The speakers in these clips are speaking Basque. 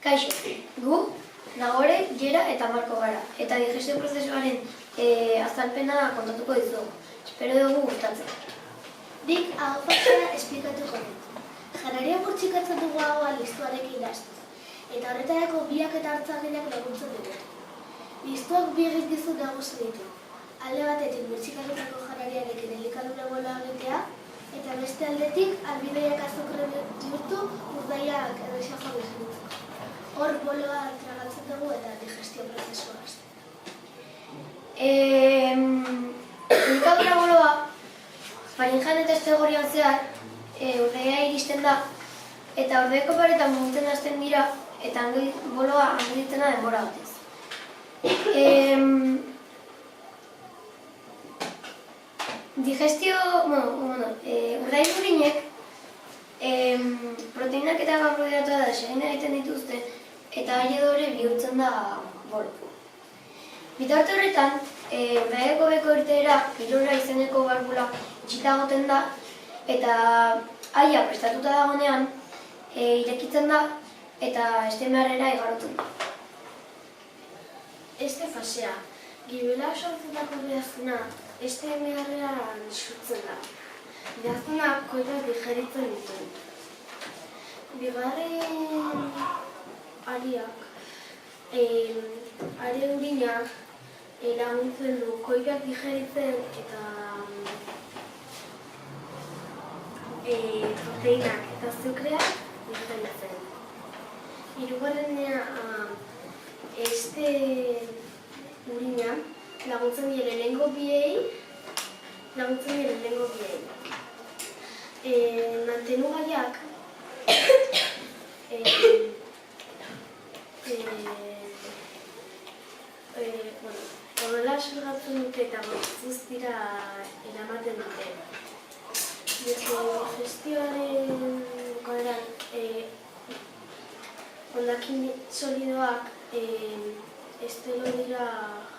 Kaixo, gu, Nagore, Jera eta Marko gara, eta digestio prozesuaren azalpena kontatuko dizugu. Espero dugu gustatzen. Nik ahofatzea esplikatuko dut. Janaria gurtsikatzen dugu ahoa listuarekin lastu, eta horretarako biak eta hartzaginak laguntzen dugu. Listuak bi eginkizun nagusi ditu. Alde batetik gurtsikatutako janariarekin elikadura bola egitea, eta beste aldetik albideiak azukre bihurtu urdaiak errexago bizinitzeko. Hor boloa tragatzen dugu eta digestio prozesua hasten. Elikadura boloa, farinjan eta estegorian zehar, urdaia iristen da, eta urdaiko paretan mugitzen hasten dira, eta boloa handitzena denbora batez. Urdain urinek proteinak eta karbohidratoa da desegin egiten dituzte eta haiedore bihurtzen da bolo. Bitarte horretan, urdaiako beko irteera pilora izeneko balbula itxita egoten da eta haia prestatuta dagoenean irekitzen da eta estemearrera igarotzen da. Este fasea, gibela sortzetako behazuna, estemearrean sutzen da. Behazuna koitak digeritzen ditu. Bigarren ariak, are urinak laguntzen du koitak digeritzen eta proteinak eta azukreak digeritzen. Hirugarrenea, este urina laguntzen dira lehenengo biei. Mantenugaiak horrela xurgatzen dute eta guztira eramaten dute. Digestioaren koderan hondakin solidoak estelodira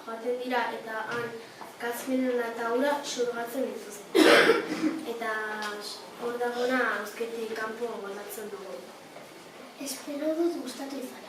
joaten dira eta han gazmena eta ura xurgatzen dituzte. Eta hor dagona hausketik kanpo moldatzen dugu. Espero dut gustatu izan.